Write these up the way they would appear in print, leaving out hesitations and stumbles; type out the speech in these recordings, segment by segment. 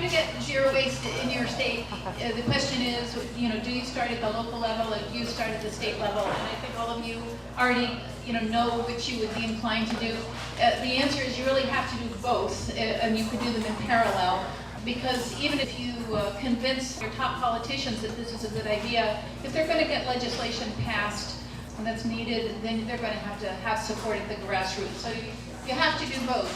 to get zero waste in your state, the question is, do you start at the local level, or do you start at the state level? And I think all of you already, know which you would be inclined to do. The answer is you really have to do both, and you could do them in parallel. Because even if you convince your top politicians that this is a good idea, if they're going to get legislation passed that's needed, then they're going to have support at the grassroots. So you have to do both.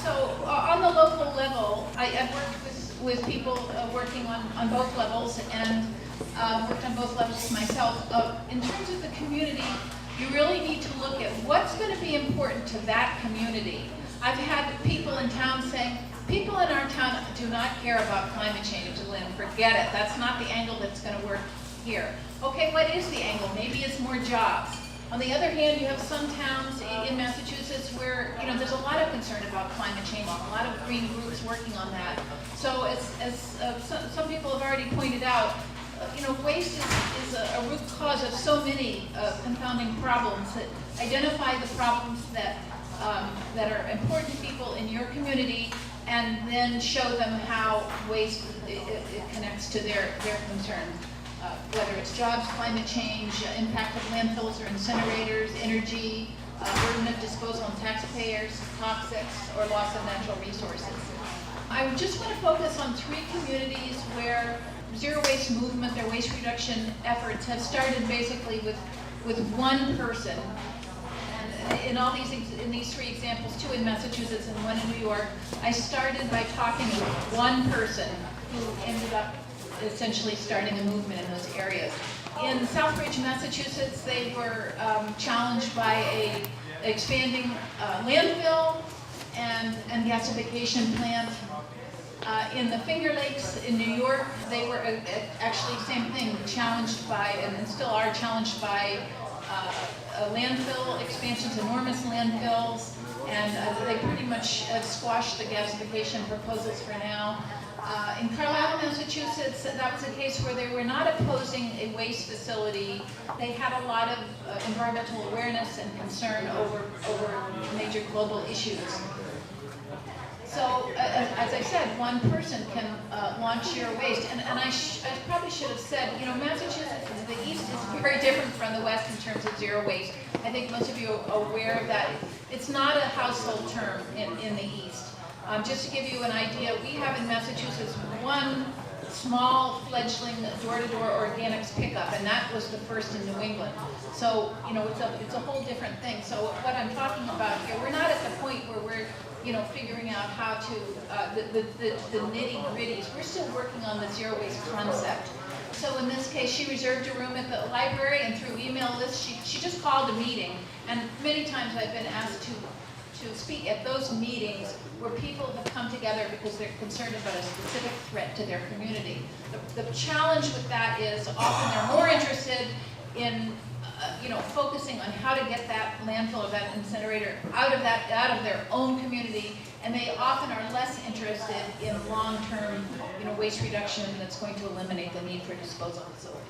So on the local level, I've worked with people working on both levels, and worked on both levels myself. In terms of the community, you really need to look at what's going to be important to that community. I've had people in town saying, people in our town do not care about climate change, Lynne, forget it. That's not the angle that's going to work here. Okay, what is the angle? Maybe it's more jobs. On the other hand, you have some towns in Massachusetts where there's a lot of concern about climate change, a lot of green groups working on that. So as some people have already pointed out, waste is a root cause of so many confounding problems. That identify the problems that are important to people in your community, and then show them how waste it connects to their concerns. Whether it's jobs, climate change, impact of landfills or incinerators, energy, burden of disposal on taxpayers, toxics, or loss of natural resources. I just want to focus on 3 communities where zero waste movement, their waste reduction efforts have started basically with one person. And in these 3 examples, 2 in Massachusetts and 1 in New York, I started by talking with one person who ended up essentially starting a movement in those areas. In Southbridge, Massachusetts, they were challenged by a expanding landfill and gasification plant. In the Finger Lakes in New York, they were actually same thing, challenged by, and still are challenged by landfill expansions, enormous landfills, and they pretty much have squashed the gasification proposals for now. In Carlisle, Massachusetts, that was a case where they were not opposing a waste facility. They had a lot of environmental awareness and concern over major global issues. So, as I said, one person can launch zero waste. And I probably should have said, Massachusetts, the East is very different from the West in terms of zero waste. I think most of you are aware of that. It's not a household term in the East. Just to give you an idea, we have in Massachusetts one small fledgling door-to-door organics pickup, and that was the first in New England. So, it's a whole different thing. So what I'm talking about here, we're not at the point where we're figuring out how to, the nitty-gritties. We're still working on the zero waste concept. So in this case, she reserved a room at the library, and through email lists, she just called a meeting. And many times I've been asked to speak at those meetings where people have come together because they're concerned about a specific threat to their community. The challenge with that is often they're more interested in focusing on how to get that landfill or that incinerator out of their own community, and they often are less interested in long-term waste reduction that's going to eliminate the need for disposal facilities.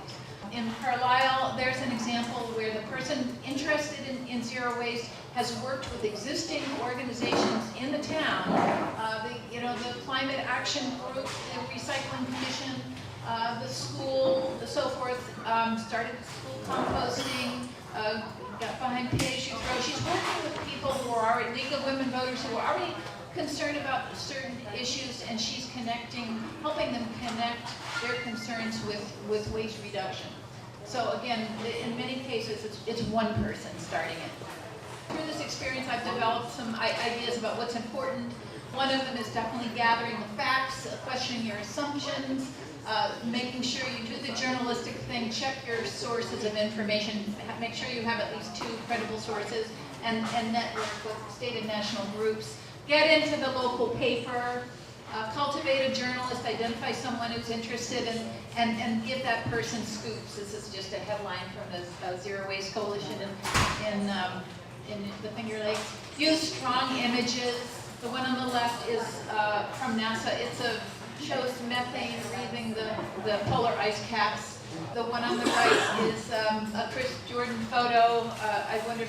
In Carlisle, there's an example where the person interested in zero waste has worked with existing organizations in the town, the Climate Action Group, the Recycling Commission, the school, so forth, started school composting, got behind Pay As You Throw. She's working with people who are already, League of Women Voters, who are already concerned about certain issues, and she's helping them connect their concerns with waste reduction. So again, in many cases, it's one person starting it. Through this experience, I've developed some ideas about what's important. One of them is definitely gathering the facts, questioning your assumptions, making sure you do the journalistic thing, check your sources of information, make sure you have at least 2 credible sources, and network with state and national groups. Get into the local paper, cultivate a journalist, identify someone who's interested, and give that person scoops. This is just a headline from the Zero Waste Coalition in the Finger Lakes. Use strong images. The one on the left is from NASA. Shows methane leaving the polar ice caps. The one on the right is a Chris Jordan photo. I wonder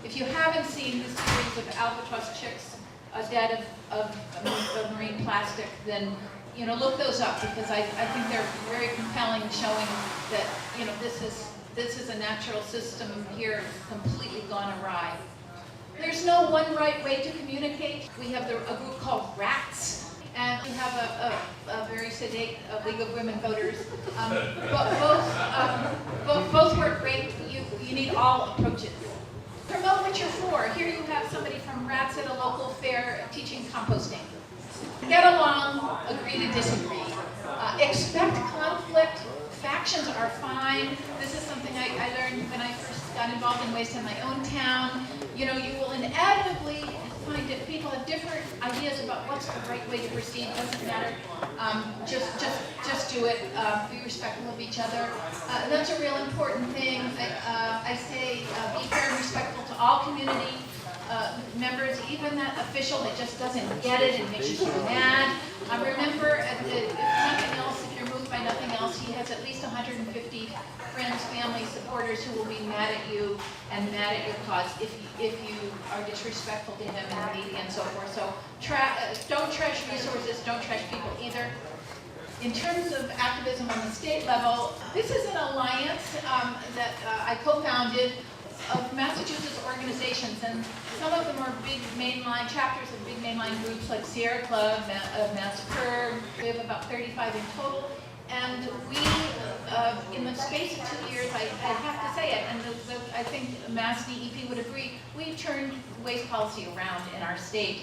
if you haven't seen this series of albatross chicks dead of marine plastic, then look those up, because I think they're very compelling, showing that, this is a natural system here completely gone awry. There's no one right way to communicate. We have a group called RATS, and we have a very sedate League of Women Voters. Both work great. You need all approaches. Promote what you're for. Here you have somebody from RATS at a local fair teaching composting. Get along, agree to disagree. Expect conflict. Factions are fine. This is something I learned when I first got involved in waste in my own town. You will inevitably find that people have different ideas about what's the right way to proceed. Doesn't matter. Just do it. Be respectful of each other. That's a real important thing. I say be fair and respectful to all community members, even that official that just doesn't get it and makes you mad. Remember, if nothing else, if you're moved by nothing else, he has at least 150 friends, family, supporters who will be mad at you and mad at your cause if you are disrespectful to him in the media and so forth. So don't trash resources, don't trash people either. In terms of activism on the state level, this is an alliance that I co-founded of Massachusetts organizations, and some of them are big mainline chapters of big mainline groups like Sierra Club, Massacre. We have about 35 in total, and we, in the space of 2 years, I have to say it, and I think Mass DEP would agree, we've turned waste policy around in our state.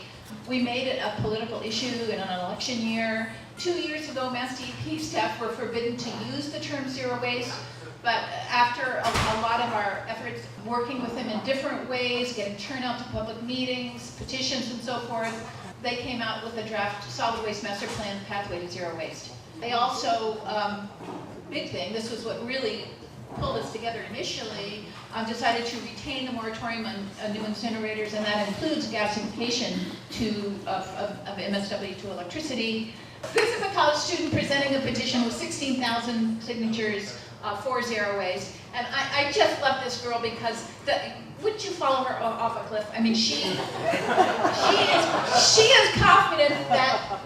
We made it a political issue in an election year. 2 years ago, Mass DEP staff were forbidden to use the term zero waste. But after a lot of our efforts working with them in different ways, getting turnout to public meetings, petitions and so forth, they came out with a draft solid waste master plan pathway to zero waste. They also, big thing, this was what really pulled us together initially, decided to retain the moratorium on new incinerators, and that includes gasification of MSW to electricity. This is a college student presenting a petition with 16,000 signatures for zero waste, and I just love this girl because wouldn't you follow her off a cliff? I mean, she is confident that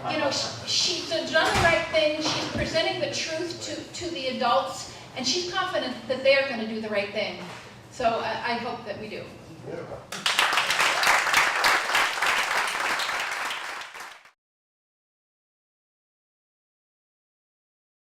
she's done the right thing. She's presenting the truth to the adults, and she's confident that they're going to do the right thing. So I hope that we do.